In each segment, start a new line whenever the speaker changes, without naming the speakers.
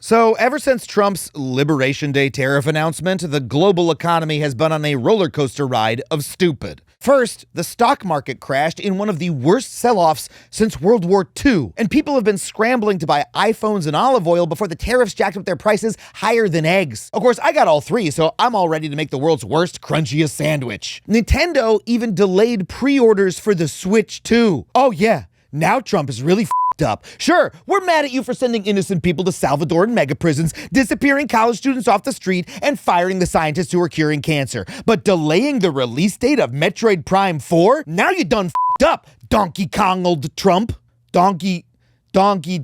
So ever since Trump's Liberation Day tariff announcement, the global economy has been on a roller coaster ride of stupid. First, the stock market crashed in one of the worst sell-offs since World War II, and people have been scrambling to buy iPhones and olive oil before the tariffs jacked up their prices higher than eggs. Of course, I got all three, so I'm all ready to make the world's worst, crunchiest sandwich. Nintendo even delayed pre-orders for the Switch 2. Oh yeah, now Trump is really up. Sure, we're mad at you for sending innocent people to Salvadoran mega prisons, disappearing college students off the street, and firing the scientists who are curing cancer. But delaying the release date of Metroid Prime 4? Now you done up, Donkey Kong Trump. Donkey Donald D.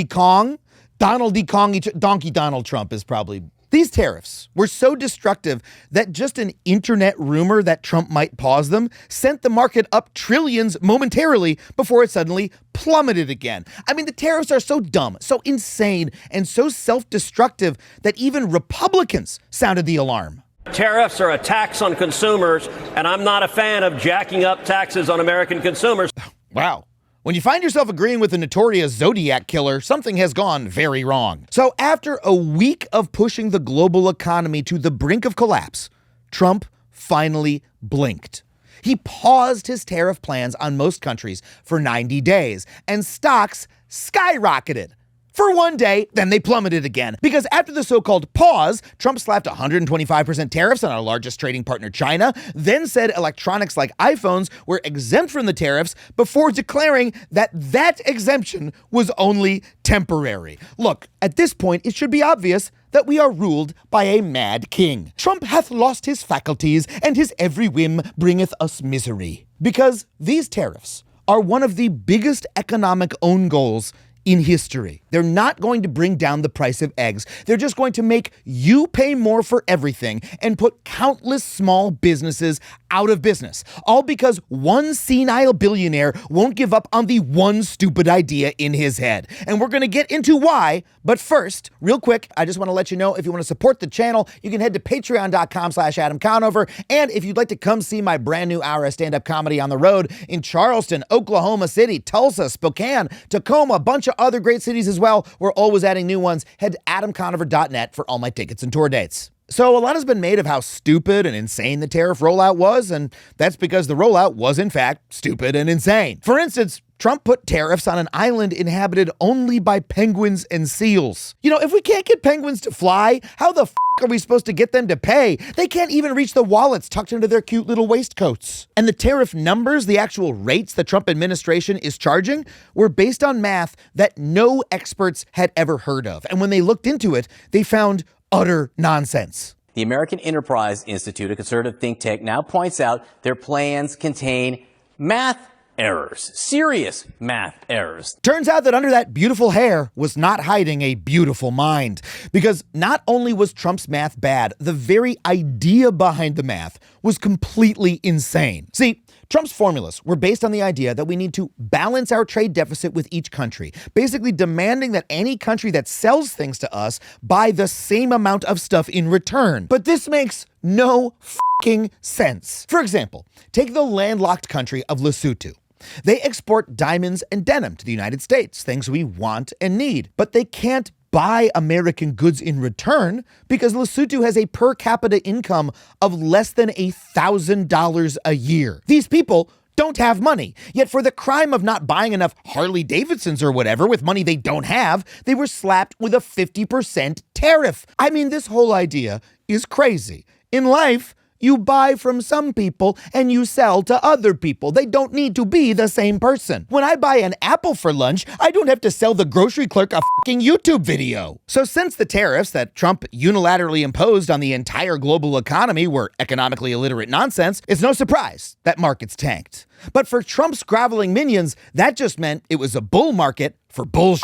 Kong? Donald D. Kong, Donkey Donald Trump is probably... These tariffs were so destructive that just an internet rumor that Trump might pause them sent the market up trillions momentarily before it suddenly plummeted again. I mean, the tariffs are so dumb, so insane, and so self-destructive that even Republicans sounded the alarm.
Tariffs are a tax on consumers, and I'm not a fan of jacking up taxes on American consumers.
Wow. When you find yourself agreeing with a notorious Zodiac killer, something has gone very wrong. So after a week of pushing the global economy to the brink of collapse, Trump finally blinked. He paused his tariff plans on most countries for 90 days, and stocks skyrocketed. For one day, then they plummeted again. Because after the so-called pause, Trump slapped 125% tariffs on our largest trading partner, China, then said electronics like iPhones were exempt from the tariffs before declaring that that exemption was only temporary. Look, at this point, it should be obvious that we are ruled by a mad king. Trump hath lost his faculties, and his every whim bringeth us misery. Because these tariffs are one of the biggest economic own goals in history. They're not going to bring down the price of eggs. They're just going to make you pay more for everything and put countless small businesses out of business. All because one senile billionaire won't give up on the one stupid idea in his head. And we're going to get into why. But first, real quick, I just want to let you know, if you want to support the channel, you can head to patreon.com/Adam Conover. And if you'd like to come see my brand new hour of stand-up comedy on the road in Charleston, Oklahoma City, Tulsa, Spokane, Tacoma, a bunch of other great cities as well. We're always adding new ones. Head to adamconover.net for all my tickets and tour dates. So a lot has been made of how stupid and insane the tariff rollout was, and that's because the rollout was in fact stupid and insane. For instance, Trump put tariffs on an island inhabited only by penguins and seals. You know, if we can't get penguins to fly, how the are we supposed to get them to pay? They can't even reach the wallets tucked into their cute little waistcoats. And the tariff numbers, the actual rates the Trump administration is charging, were based on math that no experts had ever heard of. And when they looked into it, they found utter nonsense.
The American Enterprise Institute, a conservative think tank, now points out their plans contain math errors, serious math errors.
Turns out that under that beautiful hair was not hiding a beautiful mind. Because not only was Trump's math bad, the very idea behind the math was completely insane. See, Trump's formulas were based on the idea that we need to balance our trade deficit with each country, basically demanding that any country that sells things to us buy the same amount of stuff in return. But this makes no fucking sense. For example, take the landlocked country of Lesotho. They export diamonds and denim to the United States, things we want and need, but they can't buy American goods in return because Lesotho has a per capita income of less than $1,000 a year. These people don't have money, yet for the crime of not buying enough Harley Davidsons or whatever with money they don't have, they were slapped with a 50% tariff. I mean, this whole idea is crazy. In life, you buy from some people and you sell to other people. They don't need to be the same person. When I buy an apple for lunch, I don't have to sell the grocery clerk a fucking YouTube video. So since the tariffs that Trump unilaterally imposed on the entire global economy were economically illiterate nonsense, it's no surprise that markets tanked. But for Trump's groveling minions, that just meant it was a bull market for bullshit.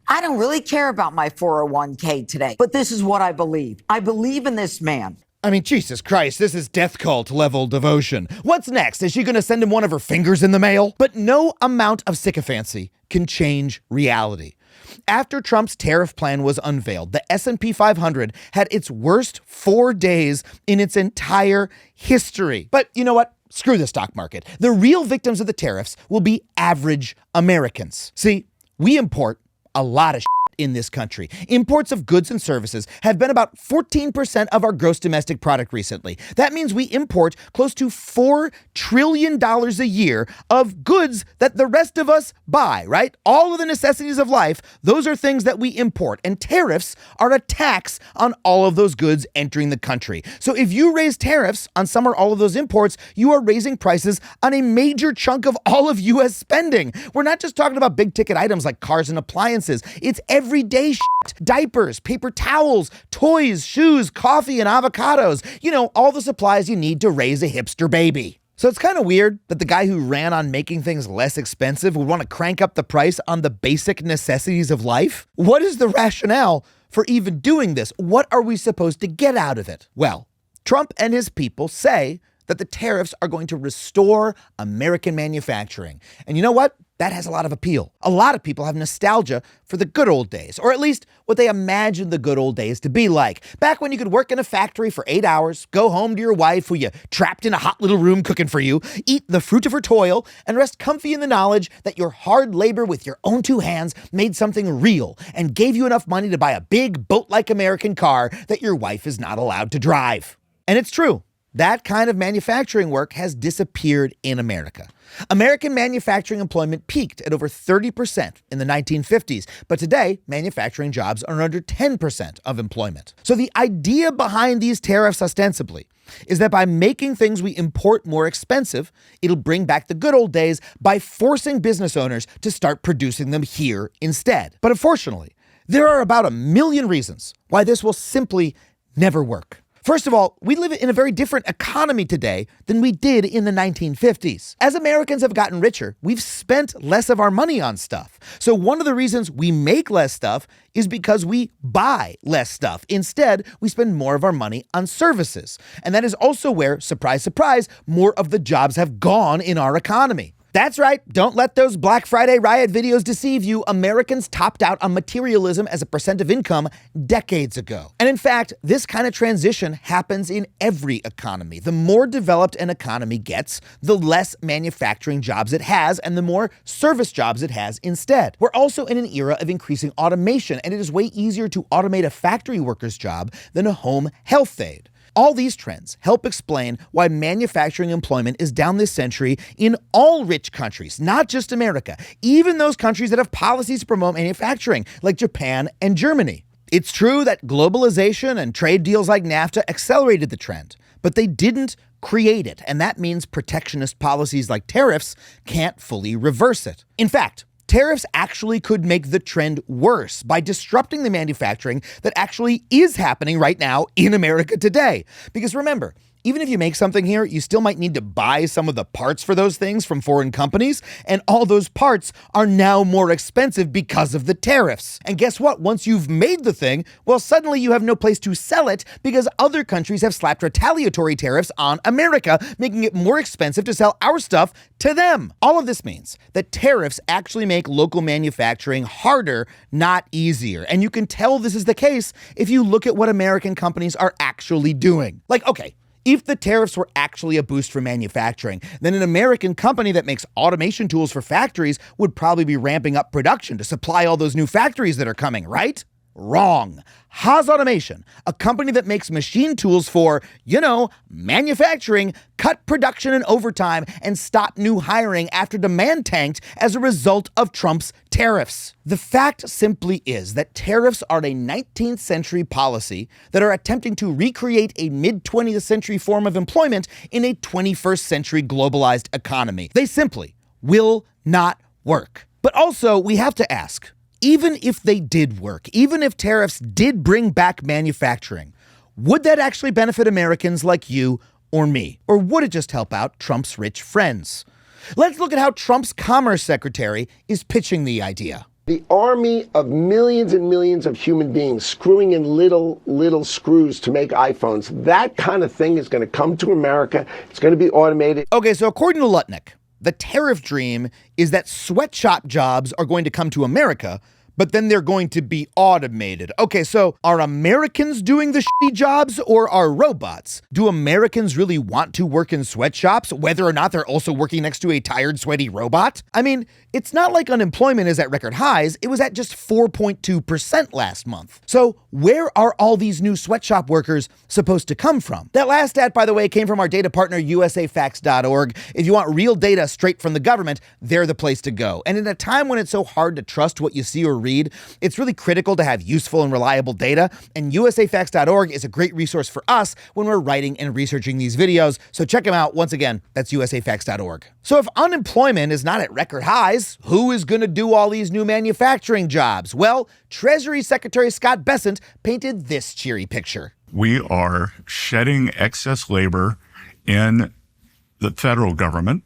I don't really care about my 401k today, but this is what I believe. I believe in this man.
I mean, Jesus Christ, this is death cult level devotion. What's next? Is she gonna send him one of her fingers in the mail? But no amount of sycophancy can change reality. After Trump's tariff plan was unveiled, the S&P 500 had its worst 4 days in its entire history. But you know what? Screw the stock market. The real victims of the tariffs will be average Americans. See, we import a lot of shit in this country. Imports of goods and services have been about 14% of our gross domestic product recently. That means we import close to $4 trillion a year of goods that the rest of us buy, right? All of the necessities of life, those are things that we import. And tariffs are a tax on all of those goods entering the country. So if you raise tariffs on some or all of those imports, you are raising prices on a major chunk of all of U.S. spending. We're not just talking about big ticket items like cars and appliances. It's everyday shit. Diapers, paper towels, toys, shoes, coffee, and avocados. You know, all the supplies you need to raise a hipster baby. So it's kind of weird that the guy who ran on making things less expensive would want to crank up the price on the basic necessities of life. What is the rationale for even doing this? What are we supposed to get out of it? Well, Trump and his people say that the tariffs are going to restore American manufacturing. And you know what? That has a lot of appeal. A lot of people have nostalgia for the good old days, or at least what they imagine the good old days to be like. Back when you could work in a factory for 8 hours, go home to your wife who you trapped in a hot little room cooking for you, eat the fruit of her toil, and rest comfy in the knowledge that your hard labor with your own two hands made something real and gave you enough money to buy a big boat-like American car that your wife is not allowed to drive. And it's true. That kind of manufacturing work has disappeared in America. American manufacturing employment peaked at over 30% in the 1950s, but today, manufacturing jobs are under 10% of employment. So the idea behind these tariffs ostensibly is that by making things we import more expensive, it'll bring back the good old days by forcing business owners to start producing them here instead. But unfortunately, there are about 1 million reasons why this will simply never work. First of all, we live in a very different economy today than we did in the 1950s. As Americans have gotten richer, we've spent less of our money on stuff. So one of the reasons we make less stuff is because we buy less stuff. Instead, we spend more of our money on services. And that is also where, surprise, surprise, more of the jobs have gone in our economy. That's right. Don't let those Black Friday riot videos deceive you. Americans topped out on materialism as a percent of income decades ago. And in fact, this kind of transition happens in every economy. The more developed an economy gets, the less manufacturing jobs it has and the more service jobs it has instead. We're also in an era of increasing automation, and it is way easier to automate a factory worker's job than a home health aide. All these trends help explain why manufacturing employment is down this century in all rich countries, not just America, even those countries that have policies to promote manufacturing, like Japan and Germany. It's true that globalization and trade deals like NAFTA accelerated the trend, but they didn't create it, and that means protectionist policies like tariffs can't fully reverse it. In fact, tariffs actually could make the trend worse by disrupting the manufacturing that actually is happening right now in America today. Because remember, even if you make something here, you still might need to buy some of the parts for those things from foreign companies, and all those parts are now more expensive because of the tariffs. And guess what? Once you've made the thing, well, suddenly you have no place to sell it because other countries have slapped retaliatory tariffs on America, making it more expensive to sell our stuff to them. All of this means that tariffs actually make local manufacturing harder, not easier. And you can tell this is the case if you look at what American companies are actually doing. Like, okay, if the tariffs were actually a boost for manufacturing, then an American company that makes automation tools for factories would probably be ramping up production to supply all those new factories that are coming, right? Wrong. Haas Automation, a company that makes machine tools for, manufacturing, cut production and overtime and stopped new hiring after demand tanked as a result of Trump's tariffs. The fact simply is that tariffs are a 19th century policy that are attempting to recreate a mid-20th century form of employment in a 21st century globalized economy. They simply will not work. But also, we have to ask, even if they did work, even if tariffs did bring back manufacturing, would that actually benefit Americans like you or me? Or would it just help out Trump's rich friends? Let's look at how Trump's Commerce Secretary is pitching the idea.
The army of millions and millions of human beings screwing in little screws to make iPhones, that kind of thing is going to come to America. It's going to be automated.
Okay, so according to Lutnick, the tariff dream is that sweatshop jobs are going to come to America, but then they're going to be automated. Okay, so are Americans doing the shitty jobs or are robots? Do Americans really want to work in sweatshops, whether or not they're also working next to a tired, sweaty robot? I mean, it's not like unemployment is at record highs. It was at just 4.2% last month. So where are all these new sweatshop workers supposed to come from? That last stat, by the way, came from our data partner, usafacts.org. If you want real data straight from the government, they're the place to go. And in a time when it's so hard to trust what you see or read, it's really critical to have useful and reliable data. And usafacts.org is a great resource for us when we're writing and researching these videos. So check them out. Once again, that's usafacts.org. So if unemployment is not at record highs, who is going to do all these new manufacturing jobs? Well, Treasury Secretary Scott Bessent painted this cheery picture.
We are shedding excess labor in the federal government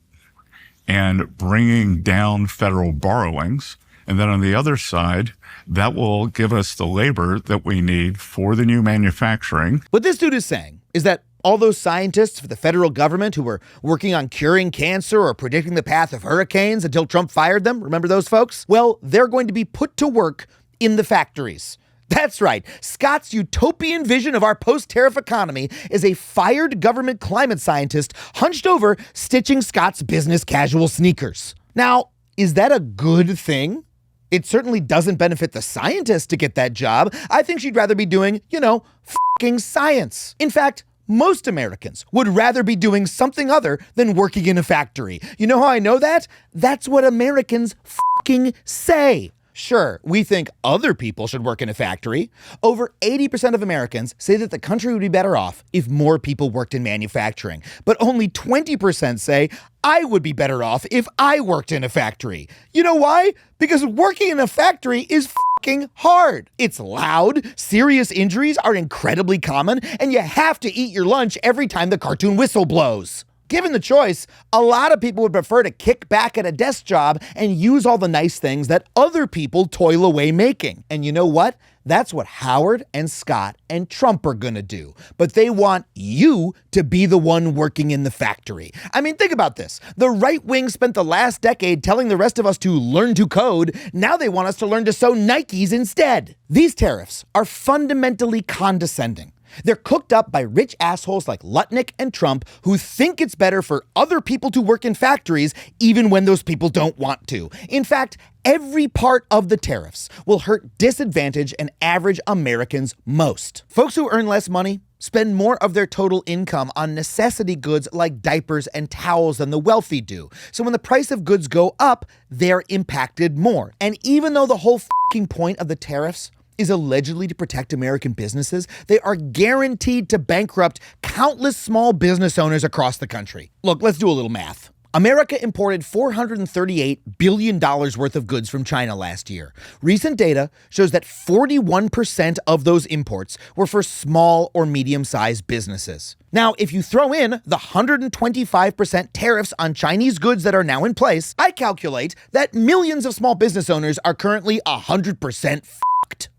and bringing down federal borrowings. And then on the other side, that will give us the labor that we need for the new manufacturing.
What this dude is saying is that all those scientists for the federal government who were working on curing cancer or predicting the path of hurricanes until Trump fired them, remember those folks? Well, they're going to be put to work in the factories. That's right. Scott's utopian vision of our post-tariff economy is a fired government climate scientist hunched over stitching Scott's business casual sneakers. Now, is that a good thing? It certainly doesn't benefit the scientist to get that job. I think she'd rather be doing, fucking science. In fact, most Americans would rather be doing something other than working in a factory. You know how I know that? That's what Americans fucking say. Sure, we think other people should work in a factory. Over 80% of Americans say that the country would be better off if more people worked in manufacturing. But only 20% say, I would be better off if I worked in a factory. You know why? Because working in a factory is fucking hard. It's loud, serious injuries are incredibly common, and you have to eat your lunch every time the cartoon whistle blows. Given the choice, a lot of people would prefer to kick back at a desk job and use all the nice things that other people toil away making. And you know what? That's what Howard and Scott and Trump are gonna do. But they want you to be the one working in the factory. I mean, think about this. The right wing spent the last decade telling the rest of us to learn to code. Now they want us to learn to sew Nikes instead. These tariffs are fundamentally condescending. They're cooked up by rich assholes like Lutnick and Trump who think it's better for other people to work in factories even when those people don't want to. In fact, every part of the tariffs will hurt disadvantaged and average Americans most. Folks who earn less money spend more of their total income on necessity goods like diapers and towels than the wealthy do. So when the price of goods go up, they're impacted more. And even though the whole fucking point of the tariffs is allegedly to protect American businesses, they are guaranteed to bankrupt countless small business owners across the country. Look, let's do a little math. America imported $438 billion worth of goods from China last year. Recent data shows that 41% of those imports were for small or medium-sized businesses. Now, if you throw in the 125% tariffs on Chinese goods that are now in place, I calculate that millions of small business owners are currently 100%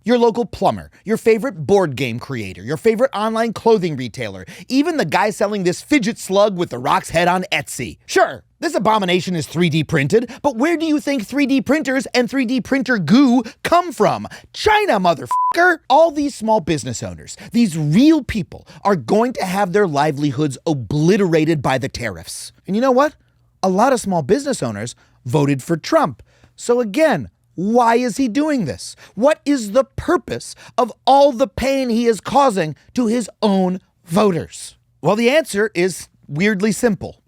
your local plumber, your favorite board game creator, your favorite online clothing retailer, even the guy selling this fidget slug with the Rock's head on Etsy. Sure, this abomination is 3D printed, but where do you think 3D printers and 3D printer goo come from? China, motherfucker! All these small business owners, these real people, are going to have their livelihoods obliterated by the tariffs. And you know what? A lot of small business owners voted for Trump. So again, why is he doing this? What is the purpose of all the pain he is causing to his own voters? Well, the answer is weirdly simple.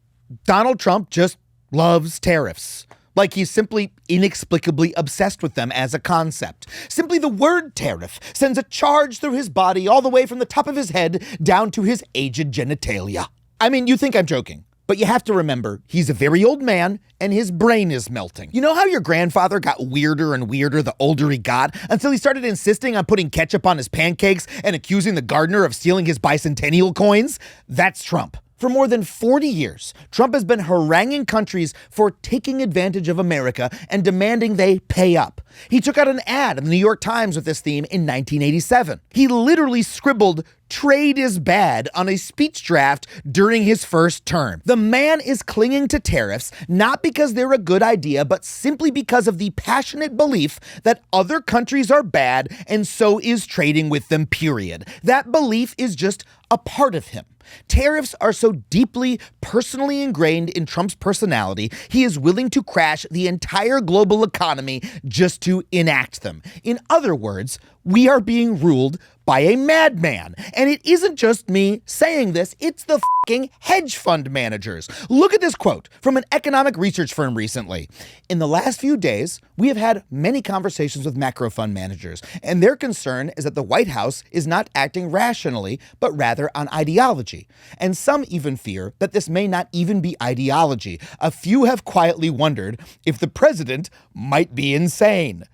Donald Trump just loves tariffs. Like he's simply inexplicably obsessed with them as a concept. Simply the word tariff sends a charge through his body all the way from the top of his head down to his aged genitalia. I mean, you think I'm joking. But you have to remember, he's a very old man and his brain is melting. You know how your grandfather got weirder and weirder the older he got until he started insisting on putting ketchup on his pancakes and accusing the gardener of stealing his bicentennial coins? That's Trump. For more than 40 years, Trump has been haranguing countries for taking advantage of America and demanding they pay up. He took out an ad in the New York Times with this theme in 1987. He literally scribbled trade is bad on a speech draft during his first term. The man is clinging to tariffs not because they're a good idea, but simply because of the passionate belief that other countries are bad and so is trading with them, period. That belief is just a part of him. Tariffs are so deeply personally ingrained in Trump's personality, he is willing to crash the entire global economy just to enact them. In other words, we are being ruled by a madman. And it isn't just me saying this, it's the fucking hedge fund managers. Look at this quote from an economic research firm recently. In the last few days, we have had many conversations with macro fund managers, and their concern is that the White House is not acting rationally, but rather on ideology. And some even fear that this may not even be ideology. A few have quietly wondered if the president might be insane.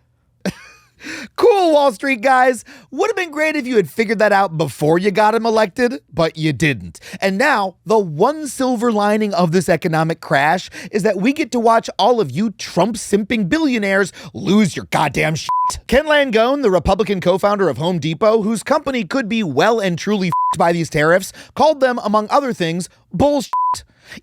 Cool, Wall Street guys. Would have been great if you had figured that out before you got him elected, but you didn't. And now, the one silver lining of this economic crash is that we get to watch all of you Trump-simping billionaires lose your goddamn shit. Ken Langone, the Republican co-founder of Home Depot, whose company could be well and truly f***ed by these tariffs, called them, among other things, bullshit.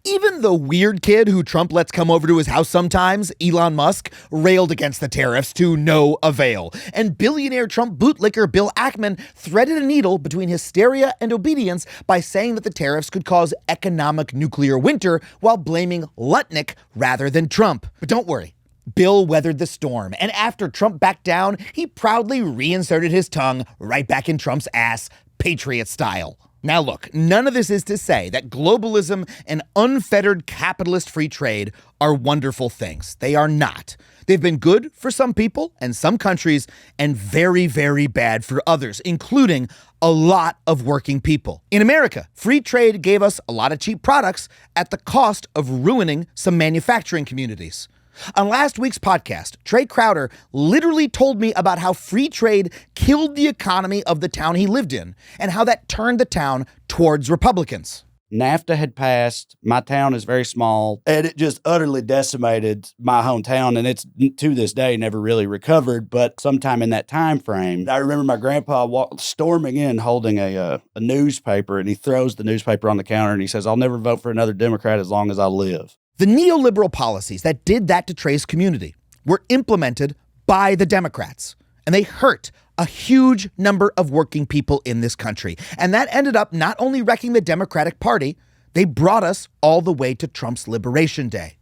Even the weird kid who Trump lets come over to his house sometimes, Elon Musk, railed against the tariffs to no avail. And billionaire Trump bootlicker Bill Ackman threaded a needle between hysteria and obedience by saying that the tariffs could cause economic nuclear winter while blaming Lutnick rather than Trump. But don't worry. Bill weathered the storm, and after Trump backed down, he proudly reinserted his tongue right back in Trump's ass, Patriot style. Now look, none of this is to say that globalism and unfettered capitalist free trade are wonderful things. They are not. They've been good for some people and some countries and very, very bad for others, including a lot of working people. In America, free trade gave us a lot of cheap products at the cost of ruining some manufacturing communities. On last week's podcast, Trey Crowder literally told me about how free trade killed the economy of the town he lived in and how that turned the town towards Republicans.
NAFTA had passed. My town is very small, and it just utterly decimated my hometown, and it's to this day never really recovered. But sometime in that time frame, I remember my grandpa storming in holding a newspaper, and he throws the newspaper on the counter, and he says, "I'll never vote for another Democrat as long as I live."
The neoliberal policies that did that to Trey's community were implemented by the Democrats, and they hurt a huge number of working people in this country. And that ended up not only wrecking the Democratic Party, they brought us all the way to Trump's Liberation Day.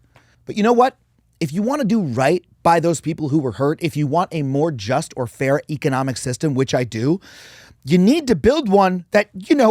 But you know what? If you want to do right by those people who were hurt, if you want a more just or fair economic system, which I do, you need to build one that,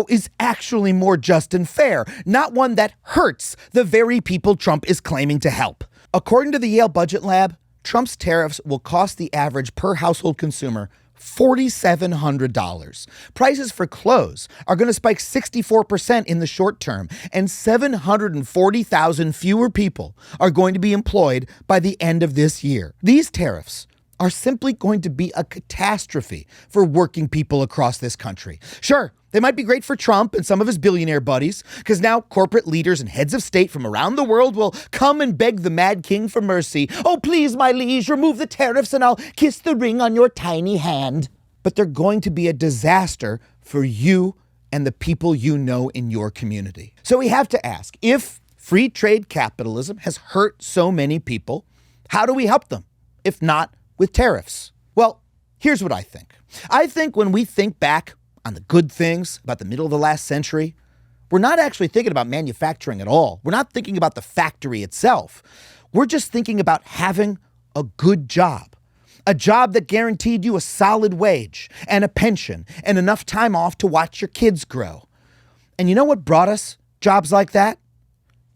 is actually more just and fair, not one that hurts the very people Trump is claiming to help. According to the Yale Budget Lab, Trump's tariffs will cost the average per household consumer $4,700. Prices for clothes are going to spike 64% in the short term, and 740,000 fewer people are going to be employed by the end of this year. These tariffs are simply going to be a catastrophe for working people across this country. Sure, they might be great for Trump and some of his billionaire buddies, because now corporate leaders and heads of state from around the world will come and beg the Mad King for mercy. "Oh, please, my liege, remove the tariffs and I'll kiss the ring on your tiny hand." But they're going to be a disaster for you and the people you know in your community. So we have to ask, if free trade capitalism has hurt so many people, how do we help them, if not with tariffs? Well, here's what I think. I think when we think back on the good things about the middle of the last century, we're not actually thinking about manufacturing at all. We're not thinking about the factory itself. We're just thinking about having a good job. A job that guaranteed you a solid wage and a pension and enough time off to watch your kids grow. And you know what brought us jobs like that?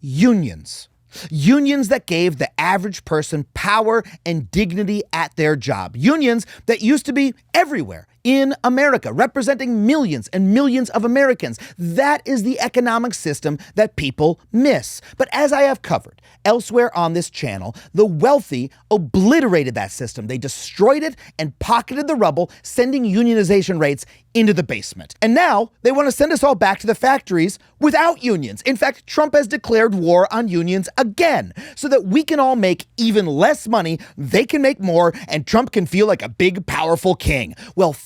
Unions. Unions that gave the average person power and dignity at their job. Unions that used to be everywhere in America, representing millions and millions of Americans. That is the economic system that people miss. But as I have covered elsewhere on this channel, the wealthy obliterated that system. They destroyed it and pocketed the rubble, sending unionization rates into the basement. And now they want to send us all back to the factories without unions. In fact, Trump has declared war on unions again, so that we can all make even less money, they can make more, and Trump can feel like a big, powerful king. Well,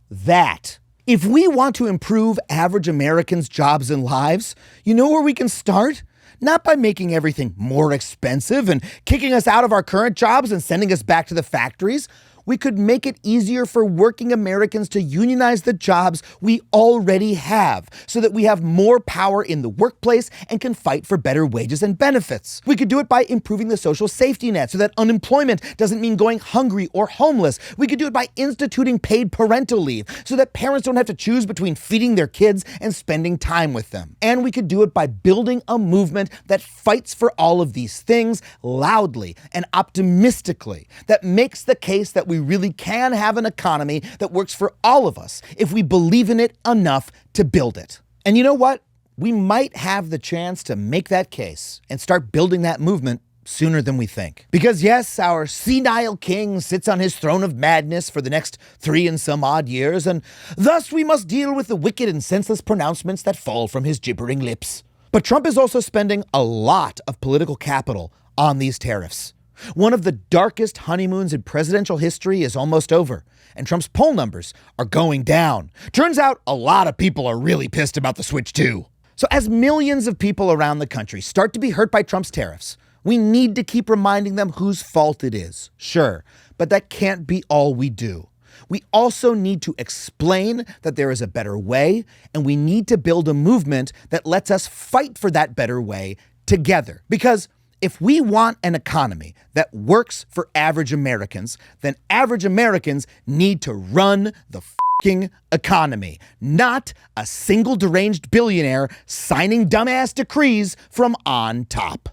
that. If we want to improve average Americans' jobs and lives, you know where we can start? Not by making everything more expensive and kicking us out of our current jobs and sending us back to the factories. We could make it easier for working Americans to unionize the jobs we already have so that we have more power in the workplace and can fight for better wages and benefits. We could do it by improving the social safety net so that unemployment doesn't mean going hungry or homeless. We could do it by instituting paid parental leave so that parents don't have to choose between feeding their kids and spending time with them. And we could do it by building a movement that fights for all of these things loudly and optimistically, that makes the case that we really can have an economy that works for all of us if we believe in it enough to build it. And you know what? We might have the chance to make that case and start building that movement sooner than we think. Because yes, our senile king sits on his throne of madness for the next 3 and some odd years, and thus we must deal with the wicked and senseless pronouncements that fall from his gibbering lips. But Trump is also spending a lot of political capital on these tariffs. One of the darkest honeymoons in presidential history is almost over, and Trump's poll numbers are going down. Turns out a lot of people are really pissed about the switch too. So as millions of people around the country start to be hurt by Trump's tariffs, we need to keep reminding them whose fault it is. Sure, but that can't be all we do. We also need to explain that there is a better way, and we need to build a movement that lets us fight for that better way together. Because if we want an economy that works for average Americans, then average Americans need to run the fucking economy, not a single deranged billionaire signing dumbass decrees from on top.